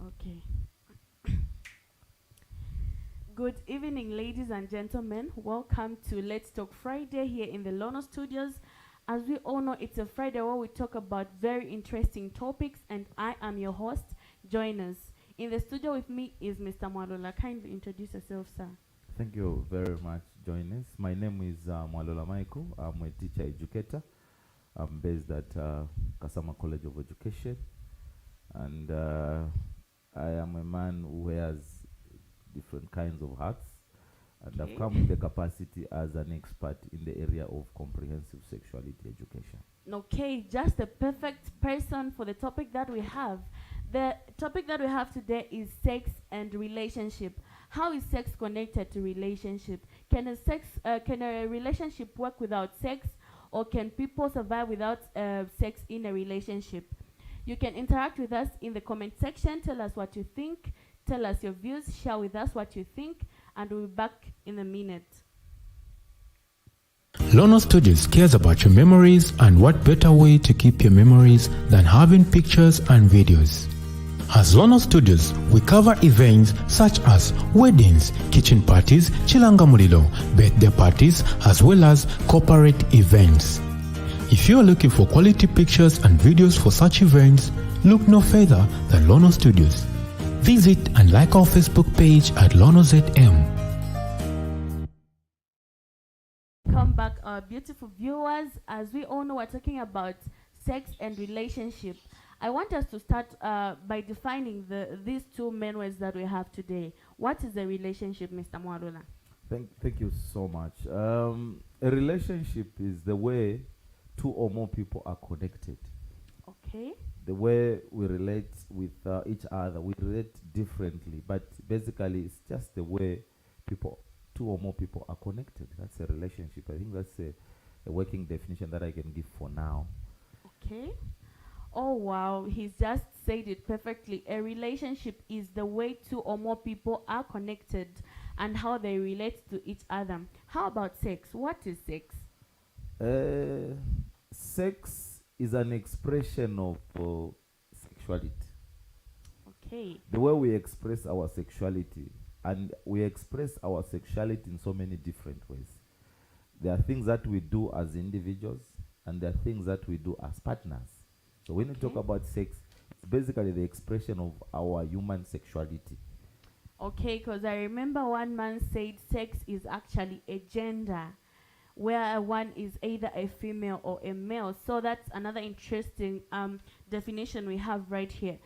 Okay. Good evening, ladies and gentlemen. Welcome to Let's Talk Friday here in the Lono Studios. As we all know, it's a Friday where we talk about very interesting topics, and I am your host. Join us. In the studio with me is Mr. Mwalola. Kindly introduce yourself, sir. Thank you very much, Joiners. My name is Mwalola Michael. I'm a teacher educator. I'm based at Kasama College of Education, and I am a man who wears different kinds of hats, and I've come with the capacity as an expert in the area of comprehensive sexuality education. Okay, just the perfect person for the topic that we have. The topic that we have today is sex and relationship. How is sex connected to relationship? Can a relationship work without sex, or can people survive without sex in a relationship? You can interact with us in the comment section. Tell us what you think. Tell us your views. Share with us what you think, and we'll be back in a minute. Lono Studios cares about your memories, and what better way to keep your memories than having pictures and videos. As Lono Studios, we cover events such as weddings, kitchen parties, chilanga mulilo, birthday parties, as well as corporate events. If you are looking for quality pictures and videos for such events, look no further than Lono Studios. Visit and like our Facebook page at LonoZM. Come back, our beautiful viewers. As we all know, we're talking about sex and relationship. I want us to start by defining these two main words that we have today. What is a relationship, Mr. Mwalola? Thank you so much. A relationship is the way two or more people are connected. Okay. The way we relate with each other, we relate differently, but basically it's just the way two or more people are connected. That's a relationship. I think that's a working definition that I can give for now. Okay. Oh wow, he's just said it perfectly. A relationship is the way two or more people are connected and how they relate to each other. How about sex? What is sex? Sex is an expression of sexuality. Okay. The way we express our sexuality, and we express our sexuality in so many different ways. There are things that we do as individuals, and there are things that we do as partners. So when we talk about sex, it's basically the expression of our human sexuality. Okay, because I remember one man said sex is actually a gender, where one is either a female or a male. So that's another interesting definition we have right here.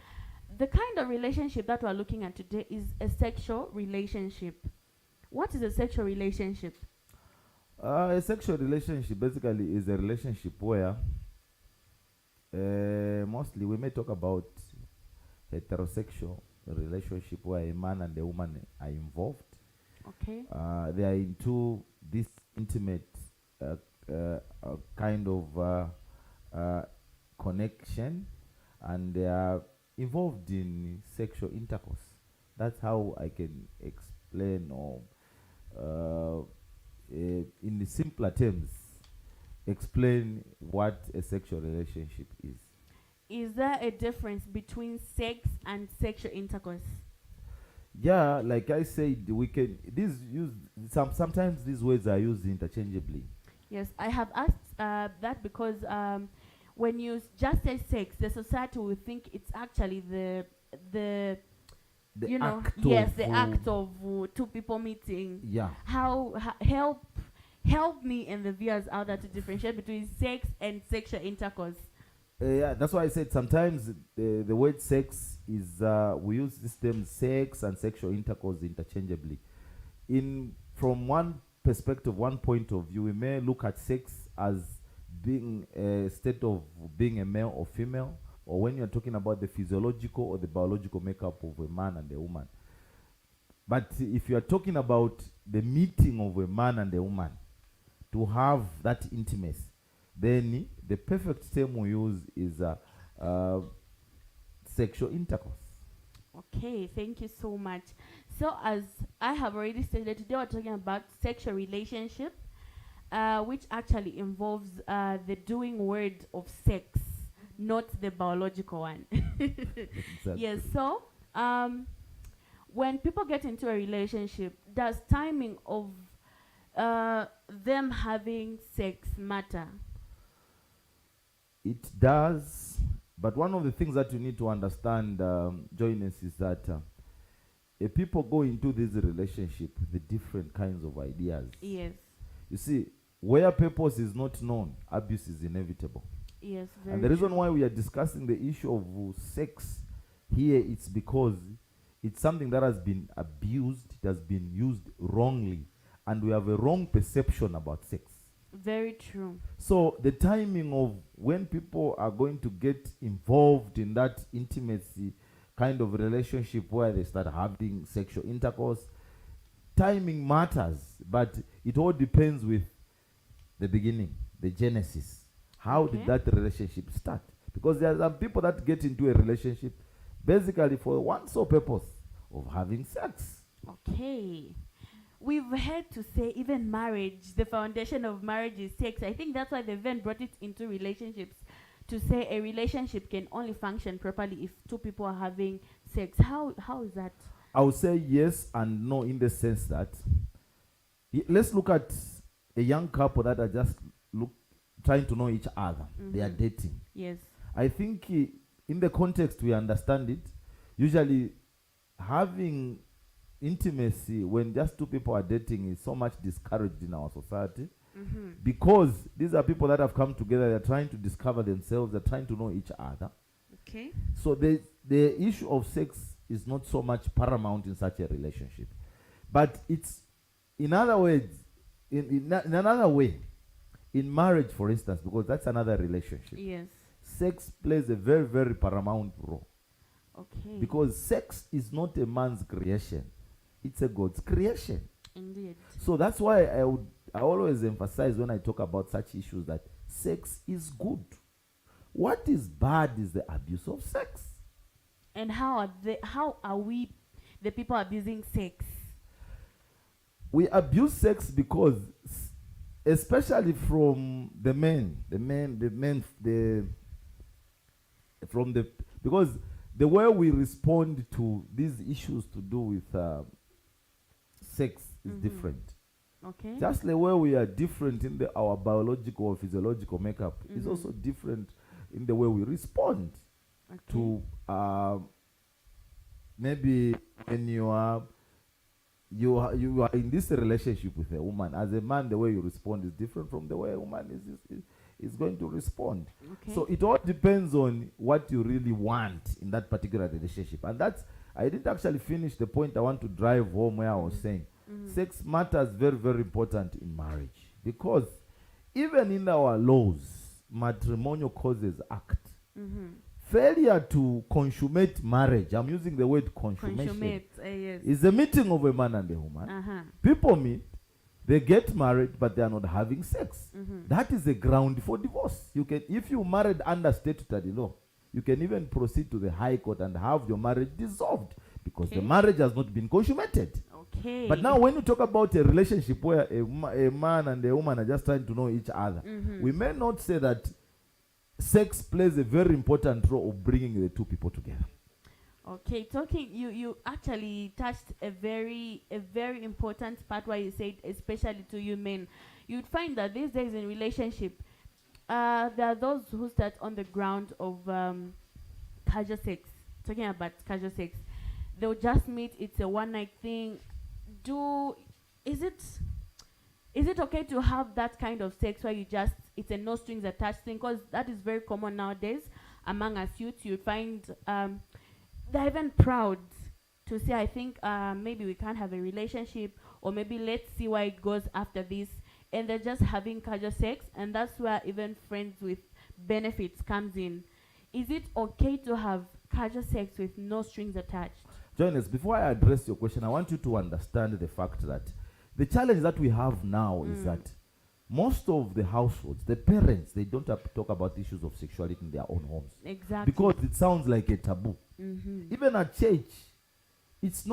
The kind of relationship that we're looking at today is a sexual relationship. What is a sexual relationship? A sexual relationship basically is a relationship where mostly we may talk about heterosexual relationship where a man and a woman are involved. Okay. They are into this intimate kind of connection, and they are involved in sexual intercourse. That's how I can explain, or in the simpler terms, explain what a sexual relationship is. Is there a difference between sex and sexual intercourse? Yeah, like I said, we can sometimes these words are used interchangeably. Yes, I have asked that because when you just say sex, the society will think it's actually the you know, yes, the act of two people meeting. Yeah. Help me and the viewers out there to differentiate between sex and sexual intercourse. Yeah, that's why I said sometimes the word sex is we use this term sex and sexual intercourse interchangeably. From one perspective, one point of view, we may look at sex as being a state of being a male or female, or when you're talking about the physiological or the biological makeup of a man and a woman. But if you are talking about the meeting of a man and a woman to have that intimacy, then the perfect term we use is sexual intercourse. Okay, thank you so much. So as I have already stated, today we're talking about sexual relationship, which actually involves the doing word of sex, not the biological one. Exactly. Yes, so When people get into a relationship, does timing of them having sex matter? It does, but one of the things that you need to understand, Joyness, is that if people go into this relationship with the different kinds of ideas. Yes. You see, where purpose is not known, abuse is inevitable. Yes, very And the reason true. why we are discussing the issue of sex here, it's because it's something that has been abused, it has been used wrongly, and we have a wrong perception about sex. Very true. So the timing of when people are going to get involved in that intimacy kind of relationship where they start having sexual intercourse, timing matters, but it all depends with the beginning, the genesis. How Okay. did that relationship start? Because there are some people that get into a relationship basically for one sole purpose of having sex. Okay. We've heard to say even marriage, the foundation of marriage is sex. I think that's why they even brought it into relationships, to say a relationship can only function properly if two people are having sex. How is that? I would say yes and no, in the sense that let's look at a young couple that are just trying to know each other. They are Mhm. dating. Yes. I think in the context we understand it, usually having intimacy when just two people are dating is so much discouraged in our society, Mm-hmm. because these are people that have come together, they're trying to discover themselves, they're trying to know each other. Okay. So the issue of sex is not so much paramount in such a relationship. But it's, in other words, in another way, in marriage, for instance, because that's another relationship, Yes. sex plays a very, very paramount role. Okay. Because sex is not a man's creation, it's a God's creation. Indeed. So that's why I always emphasize when I talk about such issues that sex is good. What is bad is the abuse of sex. And how are we, the people abusing sex? We abuse sex because, especially from the men, because the way we respond to these issues to do with sex is Mhm. different. Okay. Just the way we are different in our biological or physiological makeup is Mhm. also different in the way we respond Okay. to maybe when you are in this relationship with a woman. As a man, the way you respond is different from the way a woman is going to respond. Okay. So it all depends on what you really want in that particular relationship. And that's, I didn't actually finish the point I want to drive home where I was saying Mhm. sex matters very, very important in marriage, because even in our laws, matrimonial causes act. Mhm. Failure to consummate marriage, I'm using the word consummation, Consummate. Yes. is a meeting of a man and a woman. Uh-huh. People meet, they get married, but they are not having sex. Mhm. That is a ground for divorce. You can, if you married under statutory law, you can even proceed to the High Court and have your marriage dissolved because the Okay. marriage has not been consummated. Okay. But now when you talk about a relationship where a man and a woman are just trying to know each other, Mhm. we may not say that sex plays a very important role of bringing the two people together. Okay, talking, you actually touched a very important part where you said, especially to you men, you'd find that these days in relationship, there are those who start on the ground of casual sex. Talking about casual sex, they'll just meet. It's a one night thing. Is it okay to have that kind of sex where it's a no strings attached thing? Because that is very common nowadays among us youth. You find they're even proud to say, I think maybe we can't have a relationship, or maybe let's see where it goes after this. And they're just having casual sex, and that's where even friends with benefits comes in. Is it okay to have casual sex with no strings attached? Join us. Before I address your question, I want you to understand the fact that the challenge that we have now is that most of the households, the parents, they don't have to talk about issues of sexuality in their own homes. Exactly. Because it sounds like a taboo. Mm-hmm. Even at church, it's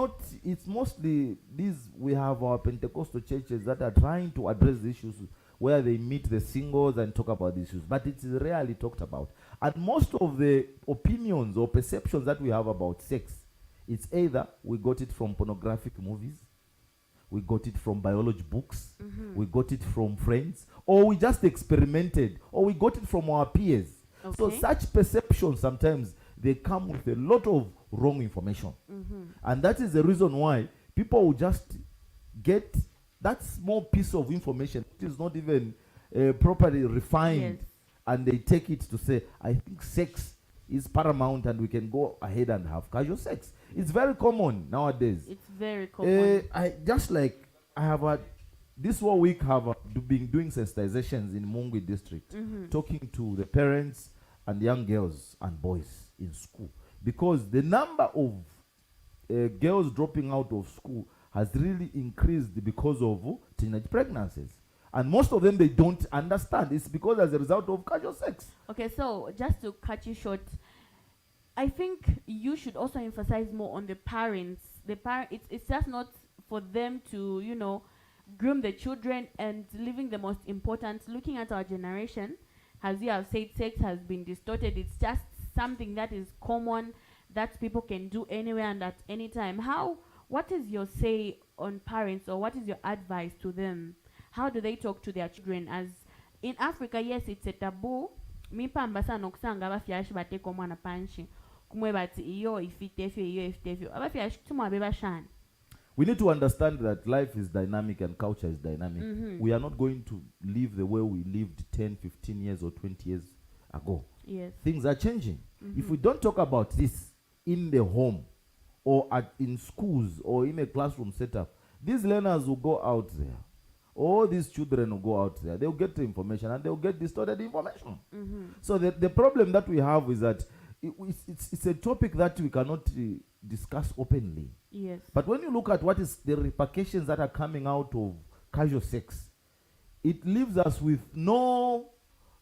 mostly these, we have our Pentecostal churches that are trying to address the issues where they meet the singles and talk about the issues, but it's rarely talked about. And most of the opinions or perceptions that we have about sex It's either we got it from pornographic movies, we got it from biology books, we got it from friends, or we just experimented, or we got it from our peers. So Okay. such perceptions sometimes they come with a lot of wrong information. And that is the reason why people will just get that small piece of information which is not even properly refined, Yes. and they take it to say, I think sex is paramount and we can go ahead and have casual sex. It's very common nowadays. It's very common. I just like I have had this whole week have been doing sensitizations in Mungwi district, talking to the parents and young girls and boys in school, because the number of girls dropping out of school has really increased because of teenage pregnancies, and most of them they don't understand it's because as a result of casual sex. Okay, so just to cut you short, I think you should also emphasize more on the parents. It's just not for them to, groom the children, and leaving the most important, looking at our generation, as you have said, sex has been distorted. It's just something that is common, that people can do anywhere and at any time. What is your say on parents, or what is your advice to them? How do they talk to their children? As in Africa, yes, it's a taboo. Mipamba sana okusanga abafyashi bateka omwana panshi kumwe bati iyo ifitefyo abafyashi tumwa bebashana. We need to understand that life is dynamic and culture is dynamic. We are not going to live the way we lived 10, 15 years or 20 years ago. Yes. Things are changing. If we don't talk about this in the home or in schools or in a classroom setup, these learners will go out there. All these children will go out there. They'll get the information and they'll get distorted information. So the problem that we have is that it's a topic that we cannot discuss openly. Yes. But when you look at what is the repercussions that are coming out of casual sex, it leaves us with no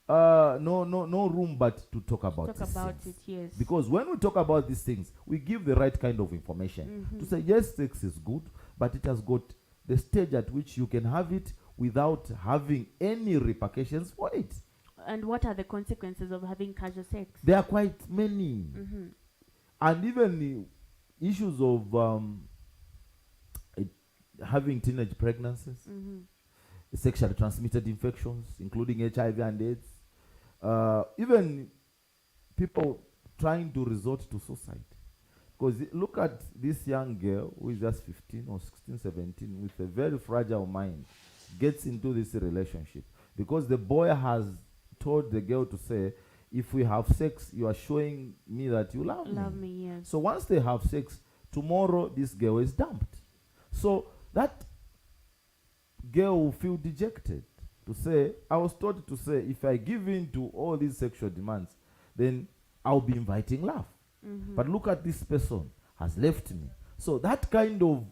room but to talk about these things. Yes. Because when we talk about these things, we give the right kind of information to say, yes, sex is good, but it has got the stage at which you can have it without having any repercussions for it. And what are the consequences of having casual sex? There are quite many. And even the issues of having teenage pregnancies, sexually transmitted infections, including HIV and AIDS, even people trying to resort to suicide. Because look at this young girl who is just 15 or 16, 17 with a very fragile mind, gets into this relationship because the boy has told the girl to say, if we have sex, you are showing me that you love me. Yes. So once they have sex, tomorrow this girl is dumped. So that girl will feel dejected to say, I was taught to say, if I give in to all these sexual demands, then I'll be inviting love. But look at this person has left me. So that kind of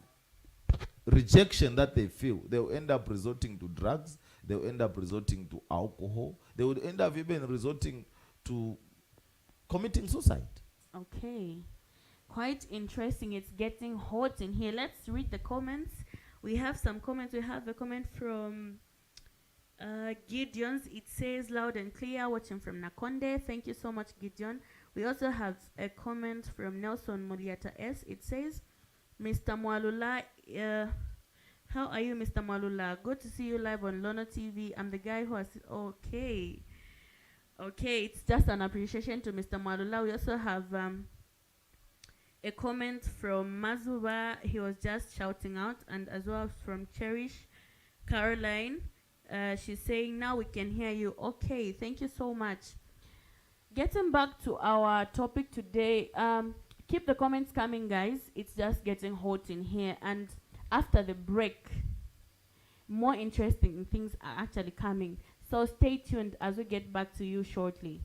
rejection that they feel, they'll end up resorting to drugs, they'll end up resorting to alcohol, they would end up even resorting to committing suicide. Okay. Quite interesting. It's getting hot in here. Let's read the comments. We have some comments. We have a comment from Gideon's. It says loud and clear, watching from Nakonde. Thank you so much, Gideon. We also have a comment from Nelson Moliata S. It says, Mr. Mwalula, how are you, Mr. Mwalula? Good to see you live on Lono TV. I'm the guy who has... Okay, it's just an appreciation to Mr. Mwalula. We also have a comment from Mazuba. He was just shouting out. And as well from Cherish Caroline. She's saying, now we can hear you. Okay, thank you so much. Getting back to our topic today, keep the comments coming, guys. It's just getting hot in here. And after the break, more interesting things are actually coming. So stay tuned as we get back to you shortly.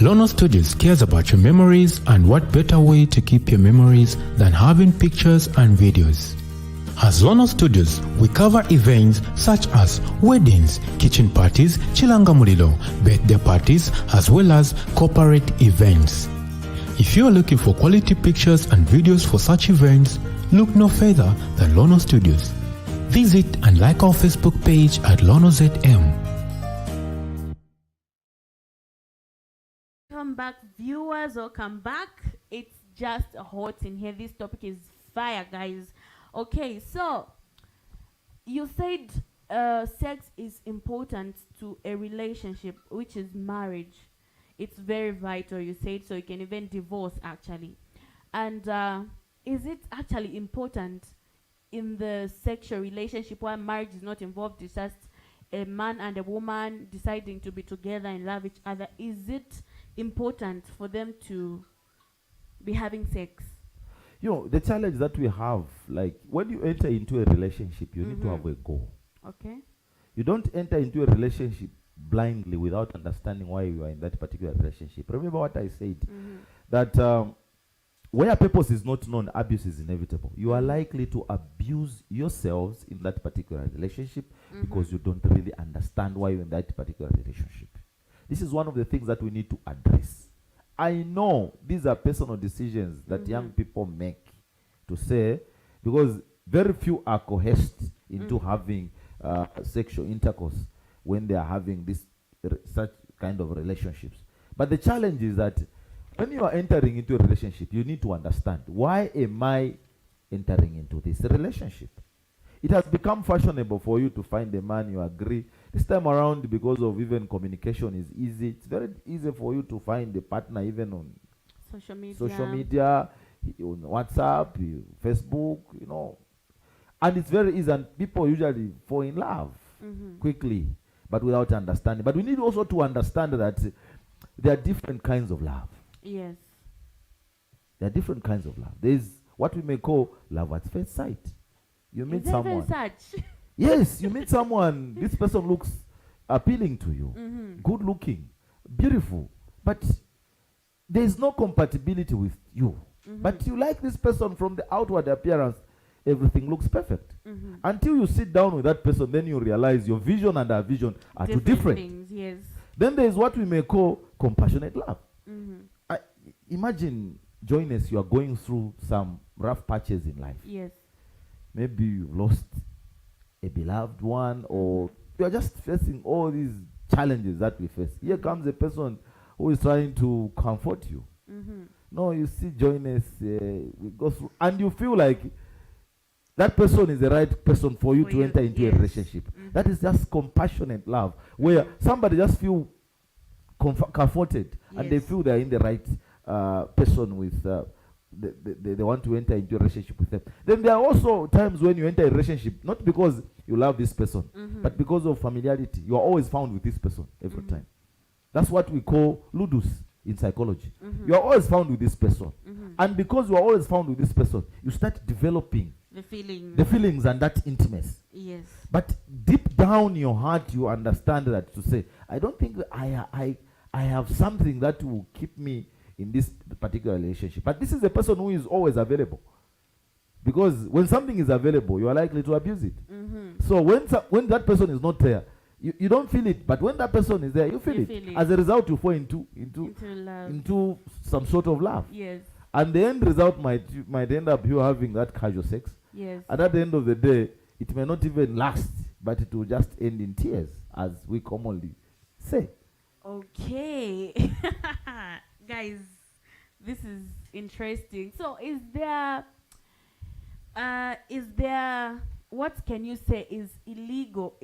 Lono Studios cares about your memories, and what better way to keep your memories than having pictures and videos. As Lono Studios, we cover events such as weddings, kitchen parties, chilanga mulilo, birthday parties, as well as corporate events. If you are looking for quality pictures and videos for such events, look no further than Lono Studios. Visit and like our Facebook page at LonoZM. Welcome back, viewers. Welcome back. It's just hot in here. This topic is fire, guys. Okay, so you said sex is important to a relationship, which is marriage. It's very vital, you said, so you can even divorce actually. And is it actually important in the sexual relationship where marriage is not involved? It's just a man and a woman deciding to be together and love each other. Is it important for them to be having sex? You know, the challenge that we have, like when you enter into a relationship, you need to have a goal. Okay. You don't enter into a relationship blindly without understanding why you are in that particular relationship. Remember what I said, that where purpose is not known, abuse is inevitable. You are likely to abuse yourselves in that particular relationship because you don't really understand why you're in that particular relationship. This is one of the things that we need to address. I know these are personal decisions that young people make to say, because very few are coerced into having sexual intercourse when they are having this such kind of relationships. But the challenge is that when you are entering into a relationship, you need to understand, why am I entering into this relationship? It has become fashionable for you to find a man you agree. This time around, because of even communication is easy, it's very easy for you to find a partner even on social media, on WhatsApp, Facebook, you know. And it's very easy, and people usually fall in love quickly, but without understanding. But we need also to understand that there are different kinds of love. Yes. There are different kinds of love. There is what we may call love at first sight. You meet someone. Yes, you meet someone. This person looks appealing to you, good looking, beautiful, but there is no compatibility with you. But you like this person from the outward appearance. Everything looks perfect. Until you sit down with that person, then you realize your vision and our vision are too different. Things, yes. Then there is what we may call compassionate love. Imagine, Joyness, you are going through some rough patches in life. Yes. Maybe you've lost a beloved one, or you are just facing all these challenges that we face. Here comes a person who is trying to comfort you. No, you see, Joyness, we go through, and you feel like that person is the right person for you to enter into a relationship. That is just compassionate love, where somebody just feel comforted, and they feel they are in the right person with they want to enter into a relationship with them. Then there are also times when you enter a relationship, not because you love this person, but because of familiarity. You are always found with this person every time. That's what we call ludus in psychology. You are always found with this person. And because you are always found with this person, you start developing the feelings and that intimacy. Yes. But deep down in your heart, you understand that, to say, I don't think that I have something that will keep me in this particular relationship. But this is a person who is always available. Because when something is available, you are likely to abuse it. So when that person is not there, you don't feel it. But when that person is there, you feel it. As a result, you fall into some sort of love. Yes. And the end result might end up you having that casual sex. Yes. And at the end of the day, it may not even last, but it will just end in tears, as we commonly say. Okay. Guys, this is interesting. So is there what can you say is legal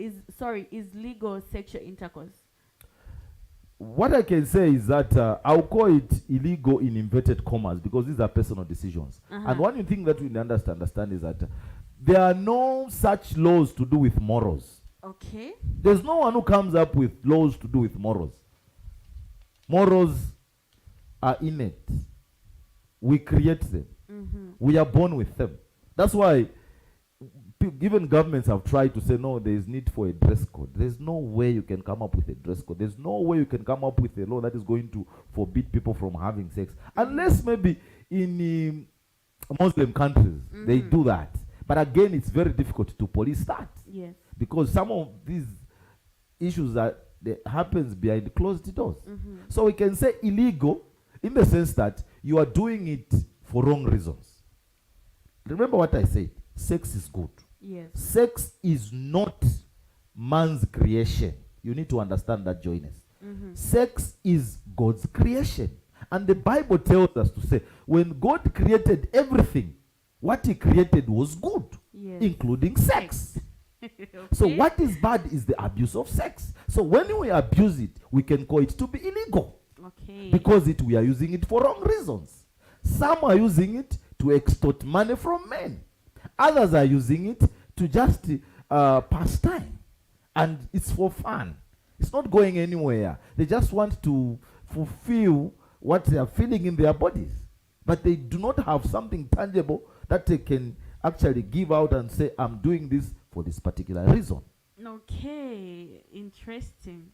sexual intercourse? What I can say is that I'll call it illegal in inverted commas, because these are personal decisions. And one thing that we need to understand is that there are no such laws to do with morals. Okay. There's no one who comes up with laws to do with morals. Morals are innate. We create them. We are born with them. That's why even governments have tried to say, no, there is need for a dress code. There's no way you can come up with a dress code. There's no way you can come up with a law that is going to forbid people from having sex. Unless maybe in Muslim countries, they do that. But again, it's very difficult to police that. Yes. Because some of these issues happens behind closed doors. So we can say illegal in the sense that you are doing it for wrong reasons. Remember what I said. Sex is good. Yes. Sex is not man's creation. You need to understand that, Joyness. Sex is God's creation. And the Bible tells us to say, when God created everything, what he created was good, Yes. including sex. So Okay. what is bad is the abuse of sex. So when we abuse it, we can call it to be illegal Okay. because we are using it for wrong reasons. Some are using it to extort money from men. Others are using it to just pass time. And it's for fun. It's not going anywhere. They just want to fulfill what they are feeling in their bodies. But they do not have something tangible that they can actually give out and say, I'm doing this for this particular reason. Okay, interesting.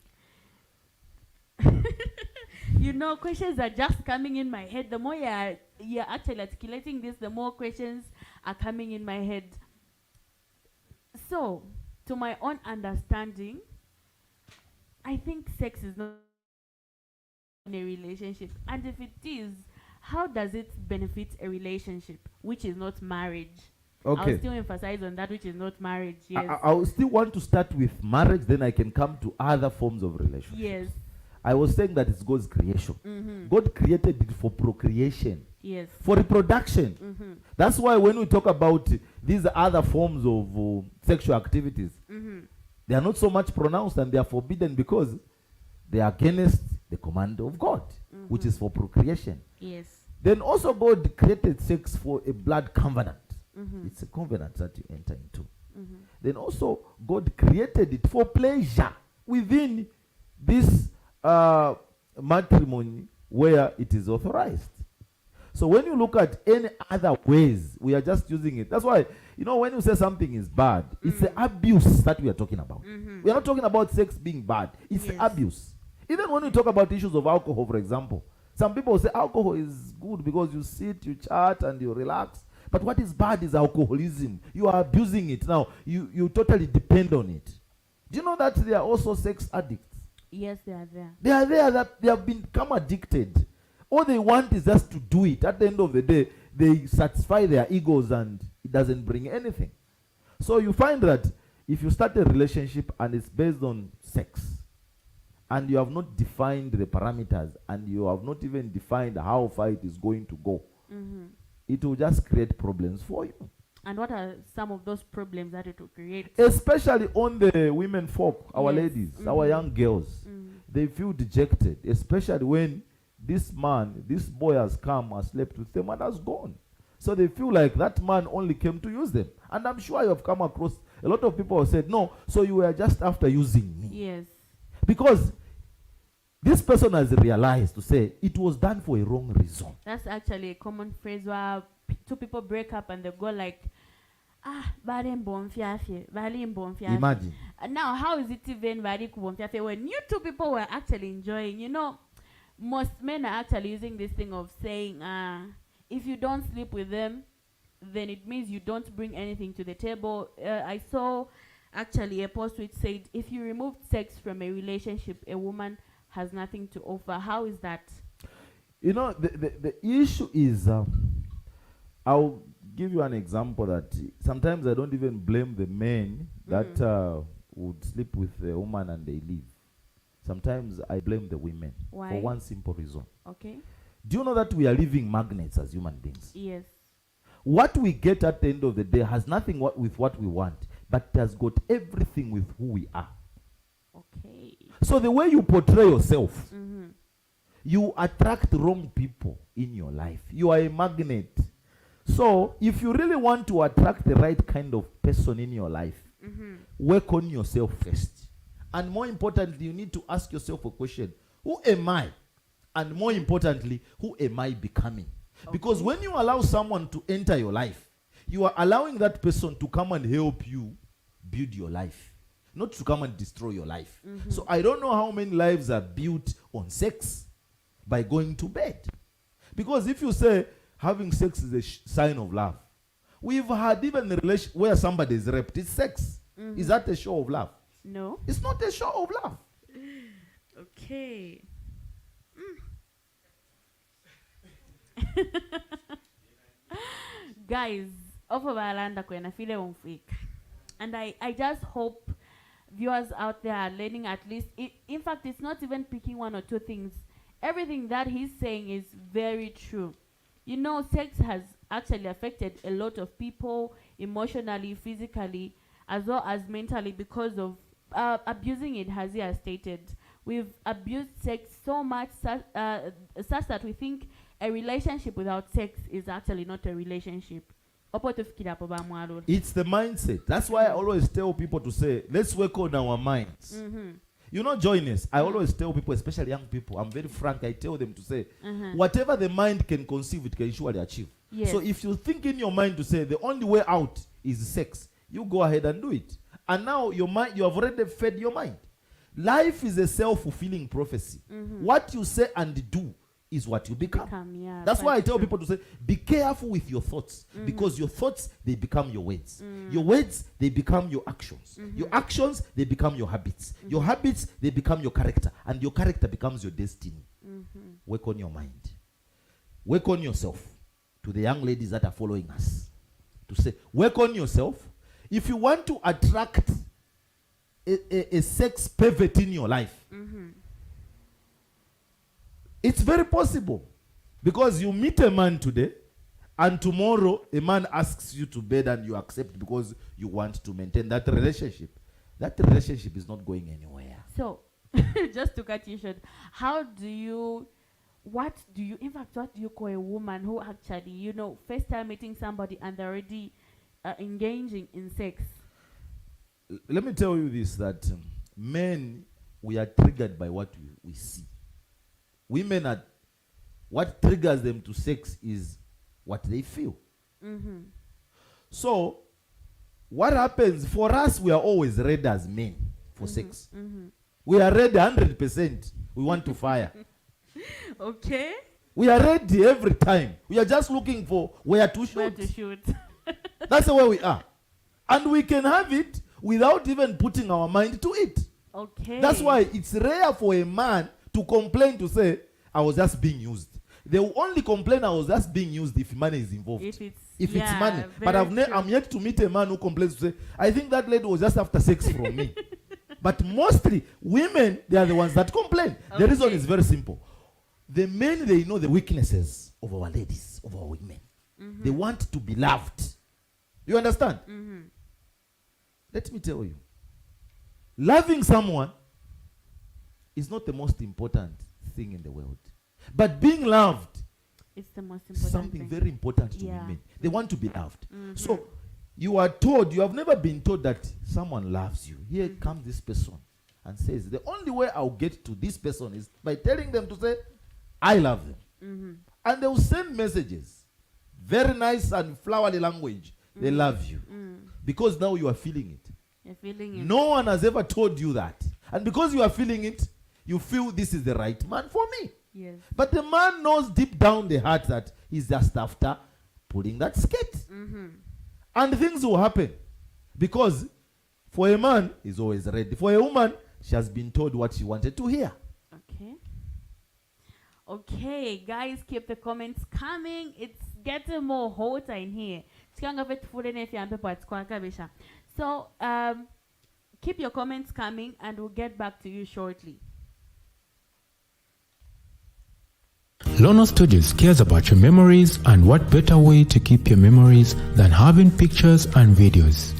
You know, questions are just coming in my head. The more you're actually articulating this, the more questions are coming in my head. So, to my own understanding, I think sex is not in a relationship. And if it is, how does it benefit a relationship which is not marriage? I'll Okay. still emphasize on that which is not marriage. Yes. I will still want to start with marriage, then I can come to other forms of relationship. Yes. I was saying that it's God's creation. Mm-hmm. God created it for procreation, Yes. for reproduction. Mm-hmm. That's why when we talk about these other forms of sexual activities, Mm-hmm. they are not so much pronounced and they are forbidden because they are against the command of God, which is for procreation. Yes. Then also God created sex for a blood covenant. Mm-hmm. It's a covenant that you enter into. Mm-hmm. Then also God created it for pleasure within this matrimony where it is authorized. So when you look at any other ways, we are just using it. That's why, when you say something is bad, it's the abuse that we are talking about. Mm-hmm. We are not talking about sex being bad. It's Yes. abuse. Even when we talk about issues of alcohol, for example, some people say alcohol is good because you sit, you chat, and you relax. But what is bad is alcoholism. You are abusing it. Now, you totally depend on it. Do you know that there are also sex addicts? Yes, they are there. They are there that they have become addicted. All they want is just to do it. At the end of the day, they satisfy their egos and it doesn't bring anything. So you find that if you start a relationship and it's based on sex, and you have not defined the parameters, and you have not even defined how far it is going to go, Mm-hmm. it will just create problems for you. And what are some of those problems that it will create? Especially on the women folk, our Yes. ladies, our young girls. Mm-hmm. They feel dejected, especially when this boy has come, has slept with them and has gone. So they feel like that man only came to use them. And I'm sure you have come across a lot of people who said, no, so you were just after using me. Yes. Because this person has realized to say it was done for a wrong reason. That's actually a common phrase where two people break up and they go like, bali mbomfiafe. Imagine. Now, how is it even bali kubomfiafe when you two people were actually enjoying? Most men are actually using this thing of saying, if you don't sleep with them, then it means you don't bring anything to the table. I saw actually a post which said, if you remove sex from a relationship, a woman has nothing to offer. How is that? The issue is, I'll give you an example that sometimes I don't even blame the men that would sleep with a woman and they leave. Sometimes I blame the women. Why? For one simple reason. Okay. Do you know that we are living magnets as human beings? Yes. What we get at the end of the day has nothing with what we want, but has got everything with who we are. Okay. So the way you portray yourself, Mm-hmm. you attract wrong people in your life. You are a magnet. So if you really want to attract the right kind of person in your life, Mm-hmm. work on yourself first. And more importantly, you need to ask yourself a question. Who am I? And more importantly, who am I becoming? Because when you allow someone to enter your life, you are allowing that person to come and help you build your life, not to come and destroy your life. Mm-hmm. So I don't know how many lives are built on sex by going to bed. Because if you say having sex is a sign of love, we've had even a relation where somebody is raped. It's sex. Mm-hmm. Is that a show of love? No. It's not a show of love. Okay. Guys, off of Alanda kwena file umfika. And I just hope viewers out there are learning at least. In fact, it's not even picking one or two things. everything that he's saying is very true. You know, sex has actually affected a lot of people emotionally, physically, as well as mentally because of abusing it, as he has stated. We've abused sex so much such that we think a relationship without sex is actually not a relationship. It's the mindset. That's why I always tell people to say, let's work on our minds. Mm-hmm. You know, joyness. I always tell people, especially young people, I'm very frank, I tell them to say, whatever the mind can conceive, it can surely achieve. Yes. So if you think in your mind to say the only way out is sex, you go ahead and do it. And now your mind, you have already fed your mind. Life is a self-fulfilling prophecy. What you say and do is what you become. Yeah, that's why I tell people to say, be careful with your thoughts, because your thoughts, they become your words. Your words, they become your actions. Your actions, they become your habits. Your habits, they become your character, and your character becomes your destiny. Work on your mind. Work on yourself. To the young ladies that are following us, to say, work on yourself. If you want to attract a sex pervert in your life, it's very possible, because you meet a man today and tomorrow a man asks you to bed and you accept because you want to maintain that relationship. That relationship is not going anywhere. So, just to cut you short, what do you call a woman who actually, you know, first time meeting somebody and they're already engaging in sex? Let me tell you this, that men, we are triggered by what we see. Women are, what triggers them to sex is what they feel. So, what happens for us, we are always ready as men for sex. We are ready 100%. We want to fire. Okay. We are ready every time. We are just looking for where to shoot. Where to shoot. That's the way we are. And we can have it without even putting our mind to it. Okay. That's why it's rare for a man to complain, to say, I was just being used. They will only complain I was just being used if money is involved. If it's money. But I'm yet to meet a man who complains to say, I think that lady was just after sex from me. But mostly, women, they are the ones that complain. The reason is very simple. The men, they know the weaknesses of our ladies, of our women. They want to be loved. You understand? Let me tell you. Loving someone is not the most important thing in the world. But being loved, it's the most important something thing. Very important to women. They want to be loved. So you are told, you have never been told that someone loves you. Here comes this person and says, the only way I'll get to this person is by telling them to say, I love them. And they will send messages. Very nice and flowery language. They love you. Because now you are feeling it. You're feeling it. No one has ever told you that. And because you are feeling it, you feel this is the right man for me. Yes. But the man knows deep down the heart that he's just after pulling that skirt. And things will happen. Because for a man, he's always ready. For a woman, she has been told what she wanted to hear. Okay. Okay, guys, keep the comments coming. It's getting more hotter in here. So, keep your comments coming and we'll get back to you shortly. Lono Studios cares about your memories, and what better way to keep your memories than having pictures and videos.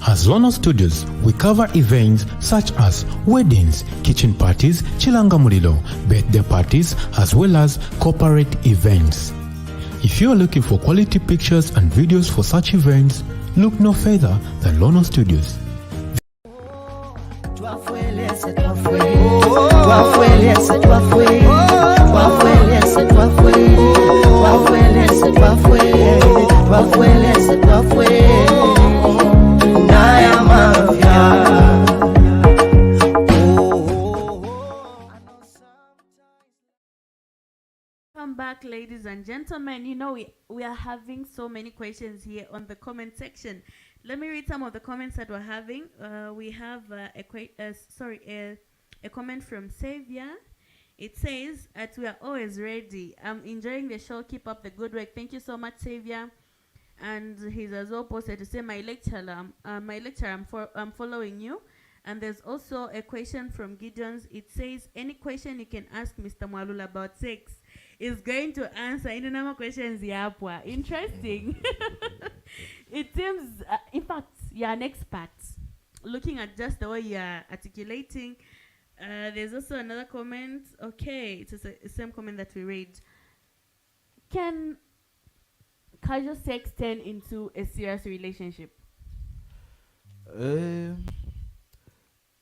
As Lono Studios, we cover events such as weddings, kitchen parties, chilanga mulilo, birthday parties, as well as corporate events. If you are looking for quality pictures and videos for such events, look no further than Lono Studios. Welcome back, ladies and gentlemen. You know, we are having so many questions here on the comment section. Let me read some of the comments that we're having. We have a comment from Savior. It says that we are always ready. I'm enjoying the show. Keep up the good work. Thank you so much, Savior. And he's as well posted to say, my lecturer, I'm following you. And there's also a question from Gideon's. It says, any question you can ask Mr. Mwalula about sex is going to answer any number of questions. Interesting. It seems, in fact, you're an expert. Looking at just the way you're articulating. There's also another comment. Okay, it's the same comment that we read. Can casual sex turn into a serious relationship?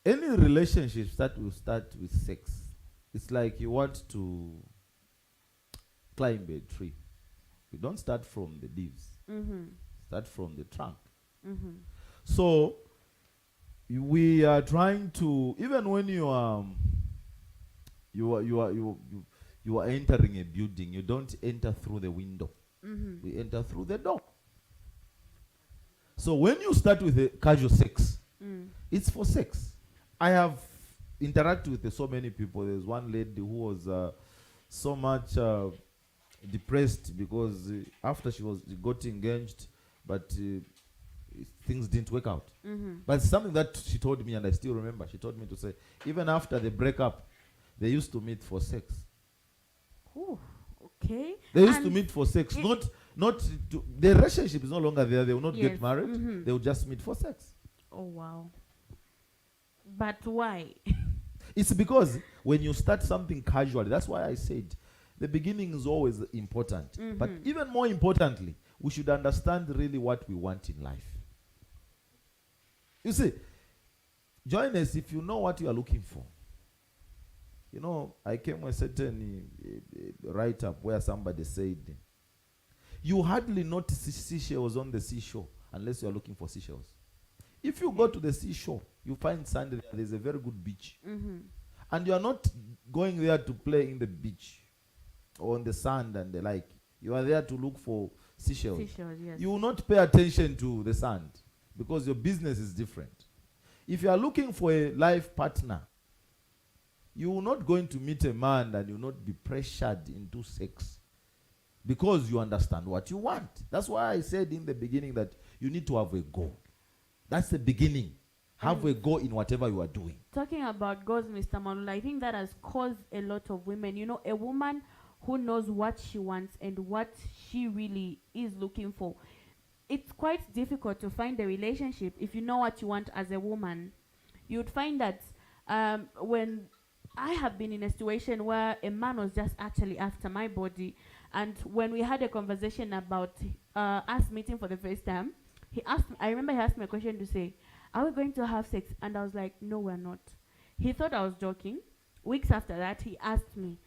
Any relationships that will start with sex, it's like you want to climb a tree. You don't start from the leaves. Start from the trunk. So we are trying to, even when you are entering a building, you don't enter through the window. We enter through the door. So when you start with a casual sex, it's for sex. I have interacted with so many people. There's one lady who was so much depressed because after she got engaged, but things didn't work out. But something that she told me, and I still remember, she told me to say, even after the breakup, they used to meet for sex. Ooh, okay. They used to meet for sex. The relationship is no longer there. They will not get married. They will just meet for sex. Oh, wow. But why? It's because when you start something casually, that's why I said the beginning is always important. But even more importantly, we should understand really what we want in life. You see, join us if you know what you are looking for. You know, I came with a certain write-up where somebody said, you hardly notice seashells on the seashore unless you are looking for seashells. If you go to the seashore, you find sand there. There's a very good beach. And you are not going there to play in the beach or on the sand and the like. You are there to look for seashells. Yes. You will not pay attention to the sand because your business is different. If you are looking for a life partner, you will not going to meet a man and you will not be pressured into sex because you understand what you want. That's why I said in the beginning that you need to have a goal. That's the beginning. Have a goal in whatever you are doing. Talking about goals, Mr. Mwalula, I think that has caused a lot of women. You know, a woman who knows what she wants and what she really is looking for. It's quite difficult to find a relationship if you know what you want as a woman. You would find that when I have been in a situation where a man was just actually after my body, and when we had a conversation about us meeting for the first time, I remember he asked me a question to say, are we going to have sex? And I was like, no, we're not. He thought I was joking. Weeks after that, he asked me.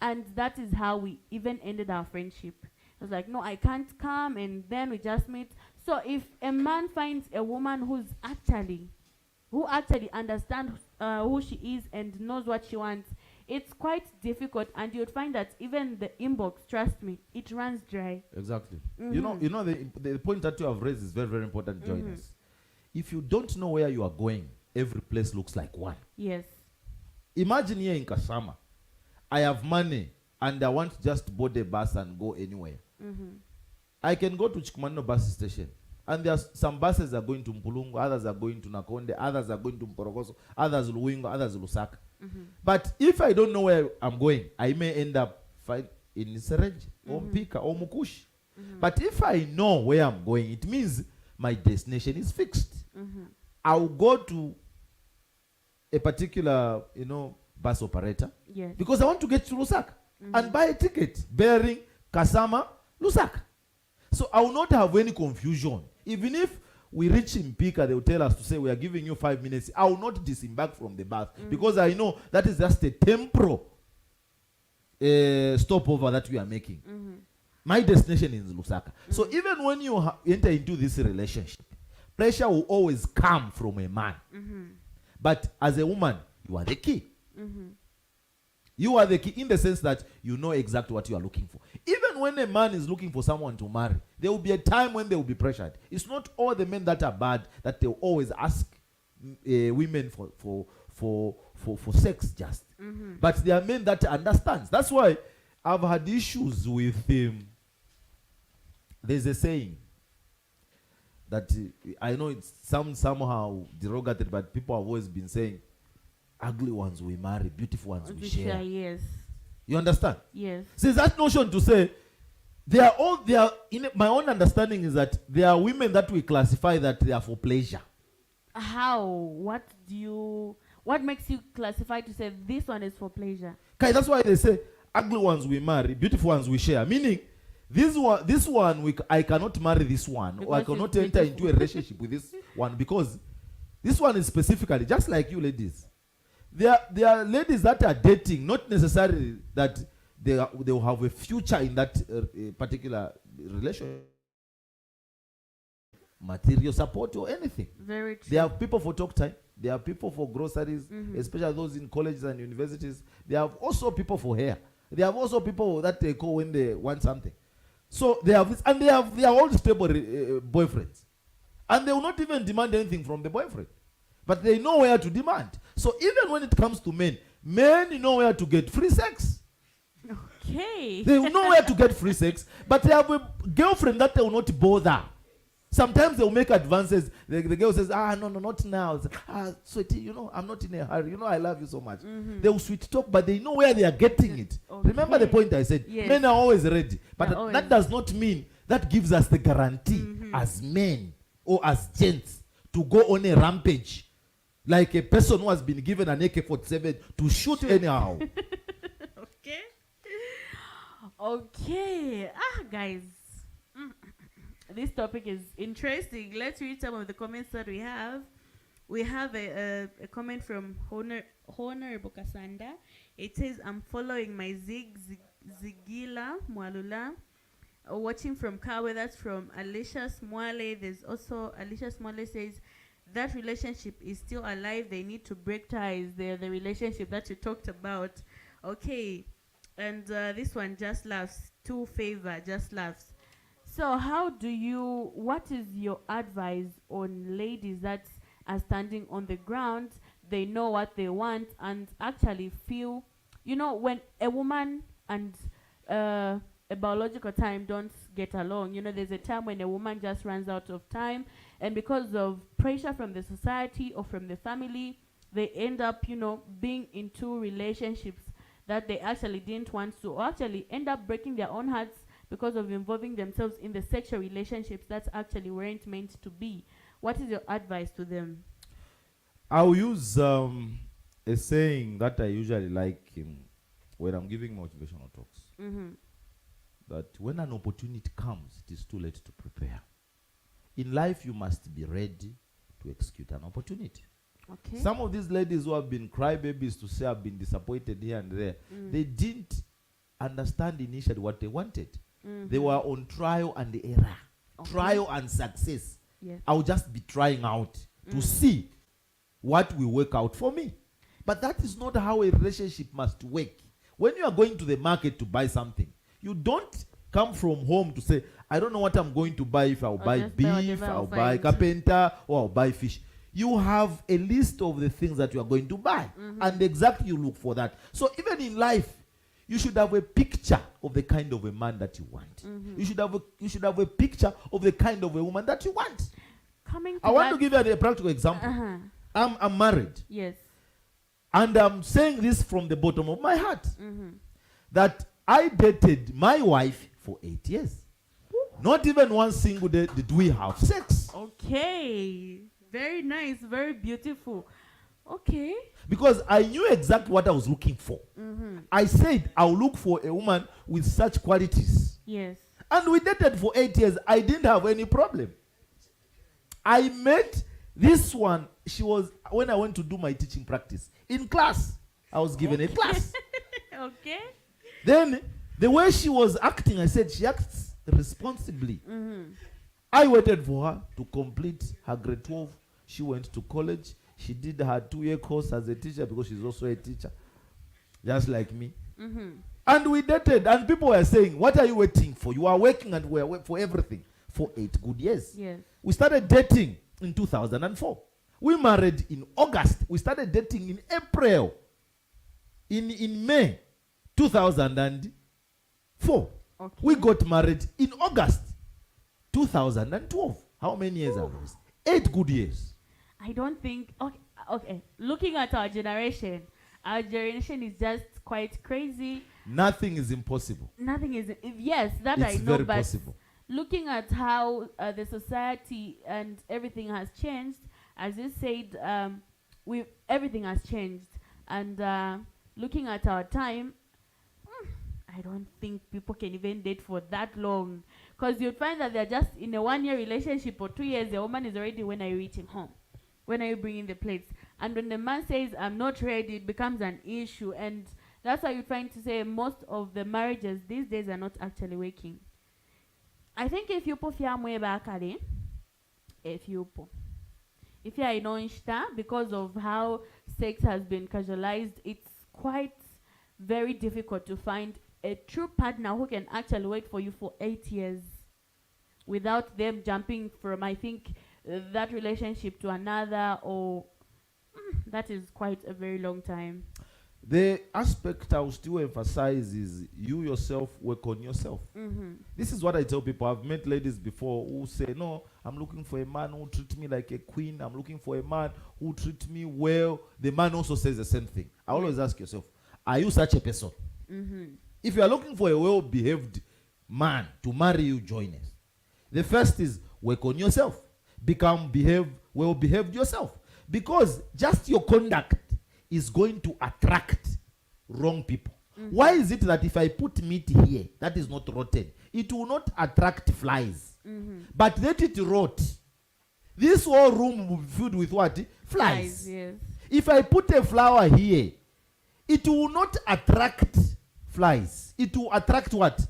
And that is how we even ended our friendship. I was like, no, I can't come. And then we just meet. So if a man finds a woman who actually understands who she is and knows what she wants, it's quite difficult. And you'd find that even the inbox, trust me, it runs dry. Exactly. You know, the point that you have raised is very, very important, Joiners. If you don't know where you are going, every place looks like one. Yes. Imagine here in Kasama, I have money and I want to just board a bus and go anywhere. I can go to Chikumano bus station, and there are some buses are going to Mpulungu, others are going to Nakonde, others are going to Mporogoso, others Luwingo, others Lusaka. But if I don't know where I'm going, I may end up in Serenje or Mpika or Mukushi. But if I know where I'm going, it means my destination is fixed. I'll go to a particular, bus operator, because I want to get to Lusaka and buy a ticket bearing Kasama, Lusaka. So I will not have any confusion. Even if we reach Mpika, they will tell us to say, we are giving you 5 minutes. I will not disembark from the bus because I know that is just a temporal stopover that we are making. My destination is Lusaka. So even when you enter into this relationship, pressure will always come from a man. But as a woman, you are the key. You are the key in the sense that you know exactly what you are looking for. Even when a man is looking for someone to marry, there will be a time when they will be pressured. It's not all the men that are bad that they will always ask women for sex just. But there are men that understands. That's why I've had issues with him. There's a saying, that I know it sounds somehow derogatory, but people have always been saying, ugly ones we marry, beautiful ones we share. Yes. You understand? Yes. See, that notion to say, in my own understanding is that there are women that we classify that they are for pleasure. How? What makes you classify to say this one is for pleasure? Okay, that's why they say ugly ones we marry, beautiful ones we share. Meaning, this one I cannot marry this one, or I Because cannot it's enter beautiful. into a relationship with this one, because this one is specifically just like you ladies. There are ladies that are dating, not necessarily that they will have a future in that particular relationship, material support or anything. Very true. There are people for talk time. There are people for groceries, especially those in colleges and universities. There are also people for hair. There are also people that they call when they want something. So they have this, and they are all stable boyfriends, and they will not even demand anything from the boyfriend, but they know where to demand. So even when it comes to men know where to get free sex. Okay. They will know where to get free sex, but they have a girlfriend that they will not bother. Sometimes they will make advances. The girl says, no, not now. Sweetie, I'm not in a hurry. I love you so much. They will sweet talk, but they know where they are getting it. Okay. Remember the point I said? Yes. Men are always ready. But They're always. that does not mean that gives us the guarantee as men or as gents to go on a rampage like a person who has been given an AK-47 to shoot anyhow. Okay. Okay. Guys. This topic is interesting. Let's read some of the comments that we have. We have a comment from Honorable Kasanda. It says, I'm following my Zigila Mwalula. Watching from Kawe, that's from Alicia Smwale. There's also Alicia Smwale says, that relationship is still alive. They need to break ties. They're the relationship that you talked about. Okay. And this one, Just Laughs. To favor, Just Laughs. So what is your advice on ladies that are standing on the ground, they know what they want, and actually feel, when a woman and a biological time don't get along, there's a time when a woman just runs out of time, and because of pressure from the society or from the family, they end up, being in two relationships that they actually didn't want to, or actually end up breaking their own hearts because of involving themselves in the sexual relationships that actually weren't meant to be. What is your advice to them? I'll use a saying that I usually like when I'm giving motivational talks. That when an opportunity comes, it is too late to prepare. In life, you must be ready to execute an opportunity. Okay. Some of these ladies who have been crybabies to say I've been disappointed here and there, they didn't understand initially what they wanted. They were on trial and error, trial and success. Yes. I'll just be trying out to see what will work out for me. But that is not how a relationship must work. When you are going to the market to buy something, you don't come from home to say, I don't know what I'm going to buy, if I'll buy beef, I'll buy carpenter, or I'll buy fish. You have a list of the things that you are going to buy, and exactly you look for that. So even in life, you should have a picture of the kind of a man that you want. You should have a picture of the kind of a woman that you want. I want to give you a practical example. I'm married. Yes. And I'm saying this from the bottom of my heart. That I dated my wife for 8 years. Not even one single day did we have sex. Okay. Very nice. Very beautiful. Okay. Because I knew exactly what I was looking for. I said I'll look for a woman with such qualities. Yes. And we dated for 8 years. I didn't have any problem. I met this one. She was, when I went to do my teaching practice, in class, I was given a class. Okay. Then, the way she was acting, I said, she acts responsibly. I waited for her to complete her grade 12. She went to college. She did her 2-year course as a teacher because she's also a teacher, just like me. And we dated, and people were saying, what are you waiting for? You are working and we are waiting for everything for 8 good years. Yes. We started dating in 2004. We married in August. We started dating in April. In May 2004. Okay. We got married in August 2012. How many years are those? 8 good years. I don't think. Okay. Looking at our generation is just quite crazy. Nothing is impossible. Nothing is. Yes, that It's I know, very but possible. looking at how the society and everything has changed, as you said, everything has changed, and looking at our time, I don't think people can even date for that long, because you'd find that they're just in a 1-year relationship or 2 years. The woman is already, when are you reaching home? When are you bringing the plates? And when the man says, I'm not ready, it becomes an issue. And that's why you're trying to say most of the marriages these days are not actually working. I think if you put your way back at it, if you are in Onshta, because of how sex has been casualized, it's quite very difficult to find a true partner who can actually wait for you for 8 years without them jumping from, I think, that relationship to another, or that is quite a very long time. The aspect I will still emphasize is you yourself work on yourself. This is what I tell people. I've met ladies before who say, no, I'm looking for a man who treats me like a queen. I'm looking for a man who treats me well. The man also says the same thing. I always ask yourself, are you such a person? If you are looking for a well-behaved man to marry you, join us. The first is work on yourself. Well-behaved yourself. Because just your conduct is going to attract wrong people. Why is it that if I put meat here, that is not rotten, it will not attract flies? But let it rot. This whole room will be filled with what? Flies. Yes. If I put a flower here, it will not attract flies. It will attract what?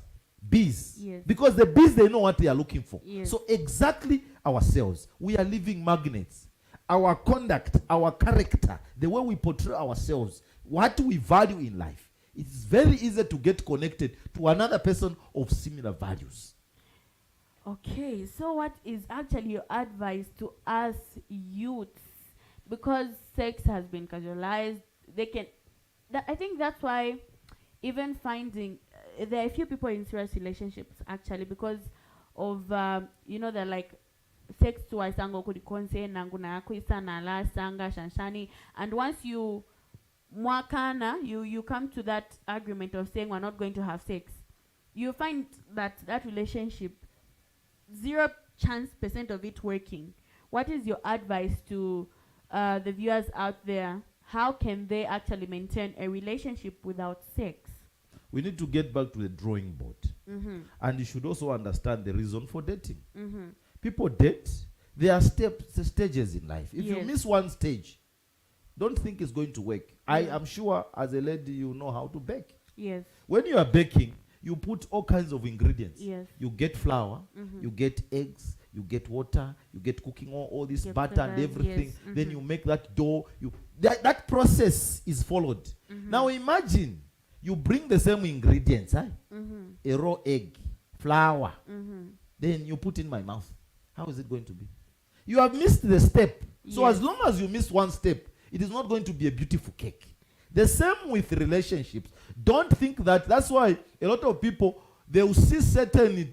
Bees. Yes. Because the bees, they know what they are looking for. Yes. So exactly ourselves. We are living magnets. Our conduct, our character, the way we portray ourselves, what we value in life. It's very easy to get connected to another person of similar values. Okay, so what is actually your advice to us youths? Because sex has been casualized, I think that's why even finding, there are a few people in serious relationships actually because of, they're like, sex to aisango kudikonse nangu na yako isa na la sanga shanshani, and once you mwakana, you come to that agreement of saying we're not going to have sex, you find that relationship 0% of it working. What is your advice to the viewers out there? How can they actually maintain a relationship without sex? We need to get back to the drawing board. And you should also understand the reason for dating. People date. There are stages in life. If you miss one stage, don't think it's going to work. I am sure as a lady you know how to bake. Yes. When you are baking, you put all kinds of ingredients. Yes. You get flour, you get eggs, you get water, you get cooking oil, all this butter and everything. Yes. Then you make that dough. That process is followed. Now imagine you bring the same ingredients, a raw egg, flour, then you put in my mouth. How is it going to be? You have missed the step. So as long as you miss one step, it is not going to be a beautiful cake. The same with relationships. Don't think that's why a lot of people, they will see certain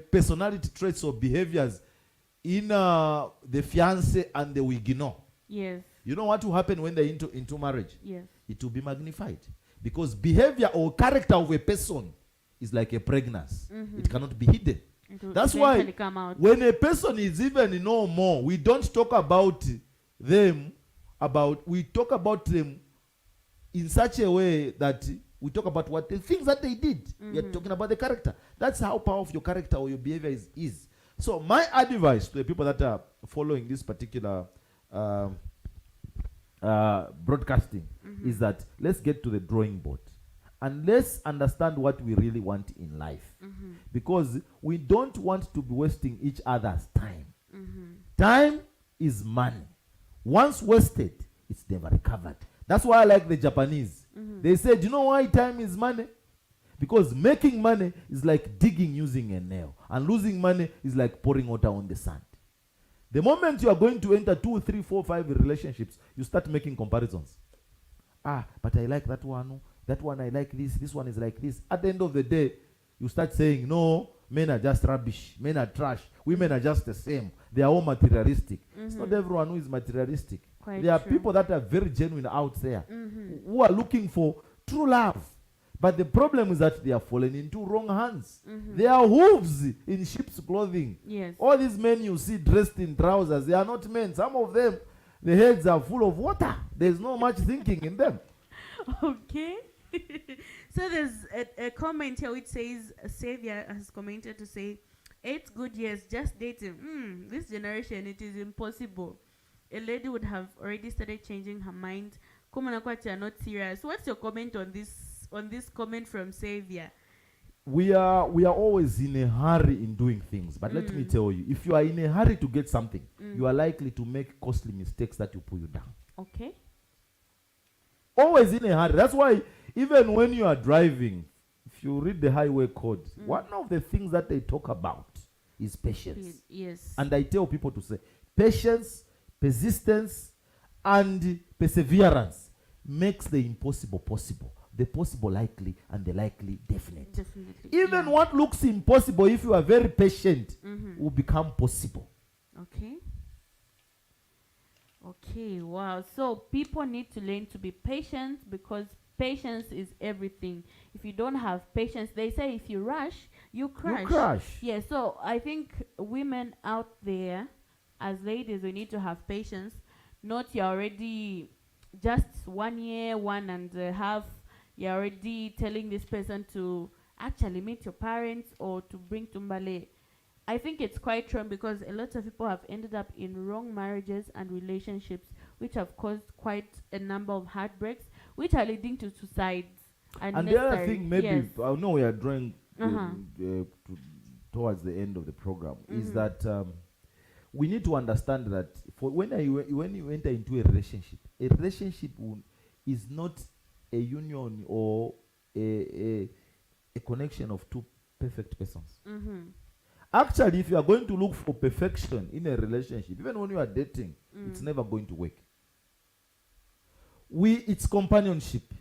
personality traits or behaviors in the fiancé and they will ignore. Yes. You know what will happen when they're into marriage? Yes. It will be magnified. Because behavior or character of a person is like a pregnancy. It cannot be hidden. That's why come out. when a person is even no more, we don't talk about them, we talk about them in such a way that we talk about what the things that they did. We are talking about the character. That's how powerful your character or your behavior is. So my advice to the people that are following this particular broadcasting is that let's get to the drawing board and let's understand what we really want in life, because we don't want to be wasting each other's time. Time is money. Once wasted, it's never recovered. That's why I like the Japanese. They said, you know why time is money? Because making money is like digging using a nail, and losing money is like pouring water on the sand. The moment you are going to enter 2, 3, 4, 5 relationships, you start making comparisons. But I like that one I like this one is like this. At the end of the day, you start saying, no, men are just rubbish, men are trash, women are just the same. They are all materialistic. It's not everyone who is materialistic. Quite There are true. people that are very genuine out there who are looking for true love. But the problem is that they are fallen into wrong hands. They are hooves in sheep's clothing. Yes. All these men you see dressed in trousers, they are not men. Some of them, the heads are full of water. There's no much thinking in them. Okay. So there's a comment here which says, a Savior has commented to say, 8 good years just dating. This generation, it is impossible. A lady would have already started changing her mind. Kumanakwati are not serious. What's your comment on this comment from Savior? We are always in a hurry in doing things. But let me tell you, if you are in a hurry to get something, you are likely to make costly mistakes that will pull you down. Okay. Always in a hurry. That's why even when you are driving, if you read the highway code, one of the things that they talk about is patience. Yes. And I tell people to say, patience, persistence, and perseverance makes the impossible possible, the possible likely, and the likely definite. Definitely. Even yeah. what looks impossible, if you are very patient, will become possible. Okay. Okay, wow. So people need to learn to be patient, because patience is everything. If you don't have patience, they say if you rush, you crash. You crash. Yeah, so I think women out there, as ladies, we need to have patience. Not you're already just 1 year, 1.5, you're already telling this person to actually meet your parents or to bring Tumbale. I think it's quite wrong, because a lot of people have ended up in wrong marriages and relationships, which have caused quite a number of heartbreaks, which are leading to suicides. And the other thing, maybe, yes. I know we are drawing Uh-huh. towards the end of the program, is that we need to understand that for when you enter into a relationship is not a union or a connection of two perfect persons. Actually, if you are going to look for perfection in a relationship, even when you are dating, it's never going to work. It's companionship.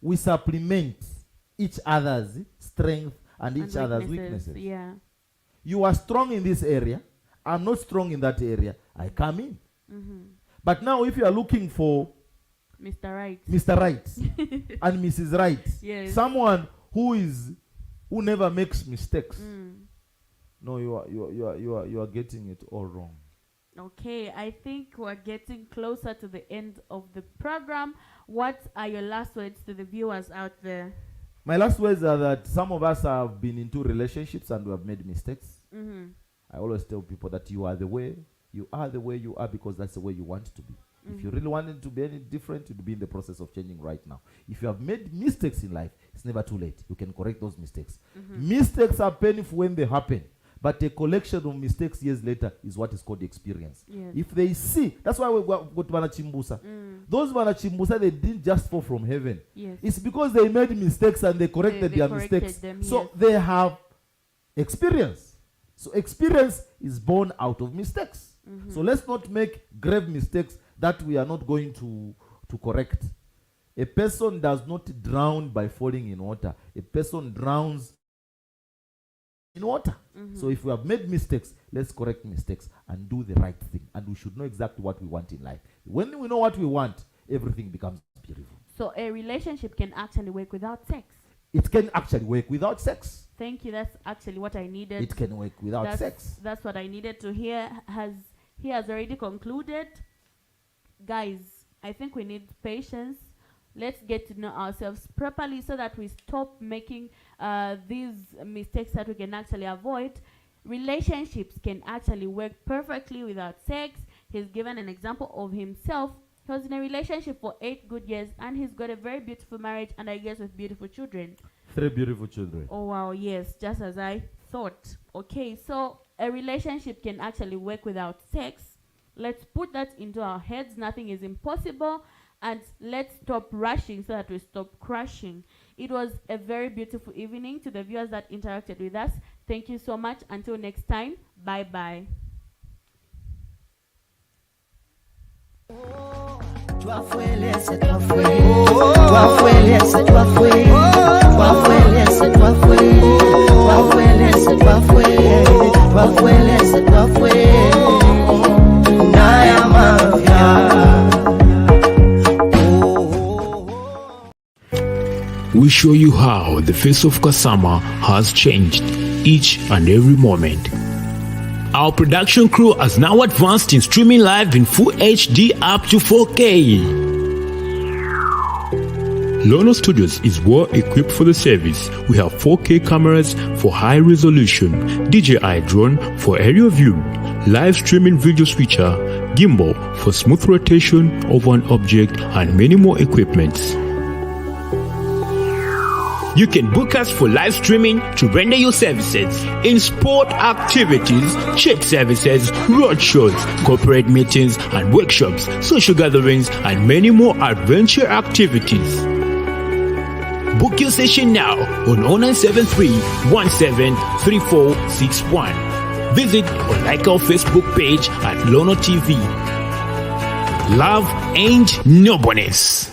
We supplement each other's strength and each other's weaknesses. Yeah. You are strong in this area, I'm not strong in that area, I come in. But now if you are looking for Mr. Right. Mr. Right and Mrs. Right, Yes. someone who never makes mistakes, no, you are getting it all wrong. Okay, I think we're getting closer to the end of the program. What are your last words to the viewers out there? My last words are that some of us have been into relationships and we have made mistakes. I always tell people that you are the way you are because that's the way you want to be. If you really wanted to be any different, you'd be in the process of changing right now. If you have made mistakes in life, it's never too late. You can correct those mistakes. Mistakes are painful when they happen, but a collection of mistakes years later is what is called experience. Yes. If they see, that's why we go to Vanachimbusa. Those Vanachimbusa, they didn't just fall from heaven. Yes. It's because they made mistakes and they corrected They their corrected mistakes. them, So yes. they have experience. So experience is born out of mistakes. So let's not make grave mistakes that we are not going to correct. A person does not drown by falling in water. A person drowns in water. So if we have made mistakes, let's correct mistakes and do the right thing. And we should know exactly what we want in life. When we know what we want, everything becomes beautiful. So a relationship can actually work without sex. It can actually work without sex. Thank you. That's actually what I needed. It can work without that's, sex. That's what I needed to hear. He has already concluded. Guys, I think we need patience. Let's get to know ourselves properly so that we stop making these mistakes that we can actually avoid. Relationships can actually work perfectly without sex. He's given an example of himself. He was in a relationship for 8 good years and he's got a very beautiful marriage and I guess with beautiful children. 3 beautiful children. Oh wow, yes, just as I thought. Okay, so a relationship can actually work without sex. Let's put that into our heads. Nothing is impossible. And let's stop rushing so that we stop crashing. It was a very beautiful evening to the viewers that interacted with us. Thank you so much. Until next time, bye-bye. We show you how the face of Kasama has changed each and every moment. Our production crew has now advanced in streaming live in full HD up to 4K. Lono Studios is well equipped for the service. We have 4K cameras for high resolution, DJI drone for aerial view, live streaming video switcher, gimbal for smooth rotation over an object, and many more equipments. You can book us for live streaming to render your services in sport activities, church services, road shows, corporate meetings and workshops, social gatherings, and many more adventure activities. Book your session now on 0973-173461. Visit or like our Facebook page at Lono TV. Love ain't no bonus.